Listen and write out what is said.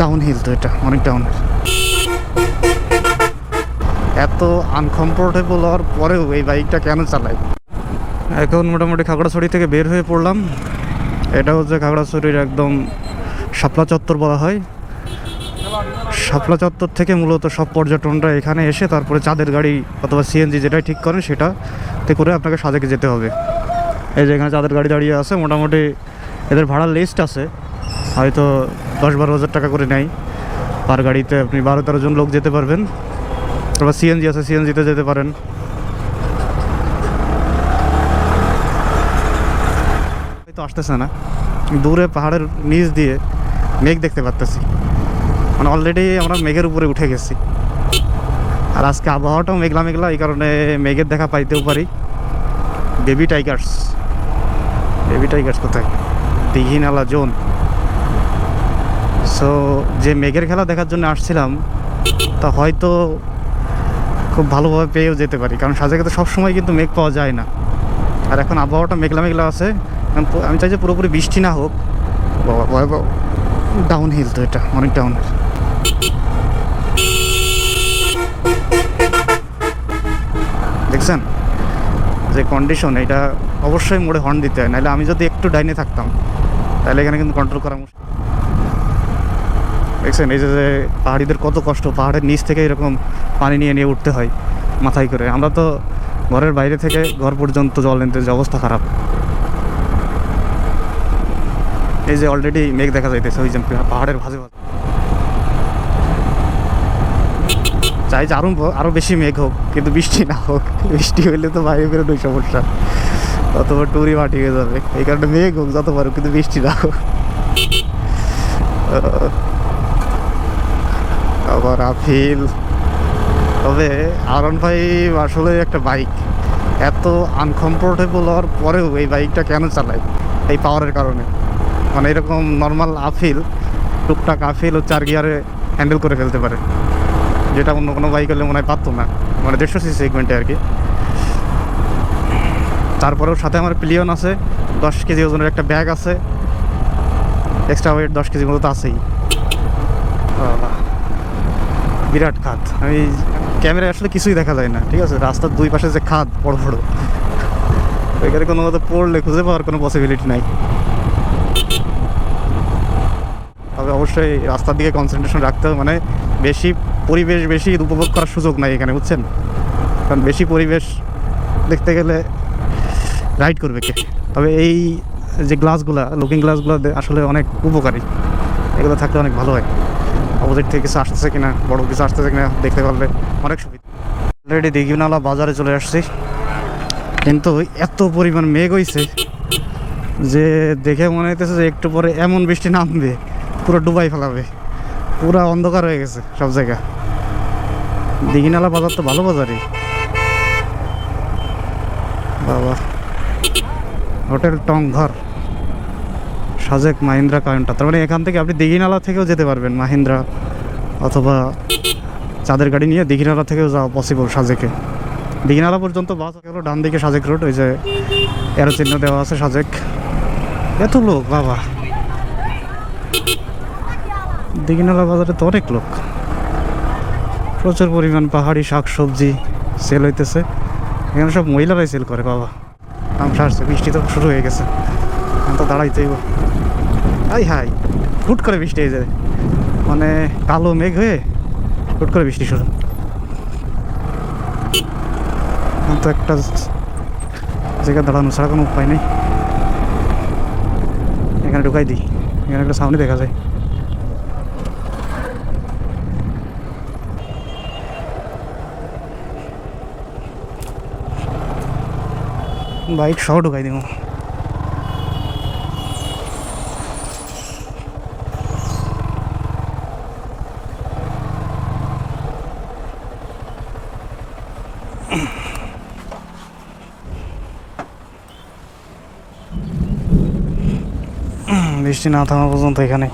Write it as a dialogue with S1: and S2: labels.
S1: Down hill তো, এটা অনেক ডাউন। এত আনকমফোর্টেবল হওয়ার পরেও এই বাইকটা কেন চালাই। এখন মোটামুটি খাগড়াছড়ি থেকে বের হয়ে পড়লাম। এটা হচ্ছে খাগড়াছড়ির একদম শাপলা চত্বর বলা হয়। শাপলা চত্বর থেকে মূলত সব পর্যটনরা এখানে এসে তারপরে চাঁদের গাড়ি অথবা সিএনজি যেটাই ঠিক করেন সেটাতে করে আপনাকে সাজেকে যেতে হবে। এই যে এখানে চাঁদের গাড়ি দাঁড়িয়ে আছে, মোটামুটি এদের ভাড়ার লিস্ট আছে, হয়তো 10-12 হাজার টাকা করে নেয় পার গাড়িতে। আপনি 12-13 জন লোক যেতে পারবেন। তারপর সিএনজি আছে, সিএনজিতে যেতে পারেন। তো আসতেছে না, দূরে পাহাড়ের নিচ দিয়ে মেঘ দেখতে পারতেছি, মানে অলরেডি আমরা মেঘের উপরে উঠে গেছি। আর আজকে আবহাওয়াটাও মেঘলা মেঘলা, এই কারণে মেঘের দেখা পাইতেও পারি। বেবি টাইগার্স কোথায়? দীঘিনালা জোন। সো যে মেঘের খেলা দেখার জন্য আসছিলাম তা হয়তো খুব ভালোভাবে পেয়েও যেতে পারি, কারণ সাজেকে তো সবসময় কিন্তু মেঘ পাওয়া যায় না। আর এখন আবহাওয়াটা মেঘলা মেঘলা আছে। আমি চাই যে পুরোপুরি বৃষ্টি না হোক। বাবা, ডাউন হিল তো, এটা অনেক ডাউন। দেখছেন যে কন্ডিশন, এটা অবশ্যই মোড়ে হর্ন দিতে হয়, নাহলে আমি যদি একটু ডাইনে থাকতাম তাহলে এখানে কিন্তু কন্ট্রোল করা মুশকিল। দেখছেন এই যে পাহাড়িদের কত কষ্ট, পাহাড়ের নিচ থেকে এরকম পানি নিয়ে নিয়ে উঠতে হয় মাথায় করে। আমরা তো ঘরের বাইরে থেকে ঘর পর্যন্ত জল নিতে, যে অবস্থা খারাপ। এই যে অলরেডি মেঘ দেখা যাইতেছে ওই যে পাহাড়ের ভাঁজে ভাঁজে। চাই যে আরও বেশি মেঘ হোক, কিন্তু বৃষ্টি না হোক। বৃষ্টি হইলে তো বাইরে বেরোনোই সমস্যা, অথবা টুরি মাটি হয়ে যাবে। এই কারণে মেঘ হোক যত পারো, কিন্তু বৃষ্টি না হোক। আবার আপিল। তবে R15 আসলে একটা বাইক, এত আনকমফোর্টেবল হওয়ার পরেও এই বাইকটা কেন চালাই, এই পাওয়ারের কারণে। মানে এরকম নর্মাল আপিল, টুকটাক আপিল ও 4 গিয়ারে হ্যান্ডেল করে ফেলতে পারে, যেটা অন্য কোনো বাইক হলে মনে হয় পারতো না, মানে 150 সিসি সেগমেন্টে আর কি। তারপরেও সাথে আমার প্লিয়ন আছে, 10 কেজি ওজনের একটা ব্যাগ আছে, এক্সট্রা ওয়েট 10 কেজি মতো তো আছেই। বিরাট খাদ। আমি ক্যামেরায় আসলে কিছুই দেখা যায় না, ঠিক আছে। রাস্তার দুই পাশে যে খাদ বড় বড়, এখানে কোনো মতো পড়লে খুঁজে পাওয়ার কোনো পসিবিলিটি নাই। তবে অবশ্যই রাস্তার দিকে কনসেন্ট্রেশন রাখতে হবে, মানে বেশি উপভোগ করার সুযোগ নাই এখানে, বুঝছেন। কারণ বেশি পরিবেশ দেখতে গেলে রাইড করবে কে। তবে এই যে গ্লাসগুলা, লুকিং গ্লাসগুলো আসলে অনেক উপকারী, এগুলো থাকলে অনেক ভালো হয়। অপোজিট থেকে কিছু আসতেছে কিনা, বড় কিছু আসতেছে কিনা দেখতে পারলে অনেক সুবিধা। অলরেডি দীঘিনালা বাজারে চলে আসছি, কিন্তু এত পরিমাণ মেঘ হয়েছে যে দেখে মনে হইতেছে যে একটু পরে এমন বৃষ্টি নামবে পুরো ডুবাই ফেলাবে, পুরো অন্ধকার হয়ে গেছে সব জায়গা। দীঘিনালা বাজার তো ভালো বাজারই বাবা। হোটেল টংঘর, সাজেক মাহিন্দ্রা কাউন্টার। তার মানে এখান থেকে আপনি দীঘিনালা থেকেও যেতে পারবেন, মাহিন্দ্রা অথবা চাঁদের গাড়ি নিয়ে দীঘিনালা থেকেও যাওয়া পসিবল সাজেকে। দীঘিনালা পর্যন্ত বাস গেল, ডান দিকে সাজেক রোড, ওই যে এরো চিহ্ন দেওয়া আছে সাজেক। এত লোক বাবা, দীঘিনালা বাজারে তো অনেক লোক, প্রচুর পরিমাণ পাহাড়ি শাক সবজি সেল হইতেছে। এখানে সব মহিলারাই সেল করে বাবা। আমরা আসছে, বৃষ্টি তো শুরু হয়ে গেছে, তো দাঁড়াইতেই। হাই হুট করে বৃষ্টি হয়ে যায়, মানে কালো মেঘ হয়ে হুট করে বৃষ্টি শুরু। তো একটা জায়গায় দাঁড়ানো ছাড়া কোনো উপায় নেই। এখানে ঢুকাই দিই, এখানে একটা সামনে দেখা যায়। বাইক সহ ঢুকাই দিব। বৃষ্টি না থামা পর্যন্ত এখানে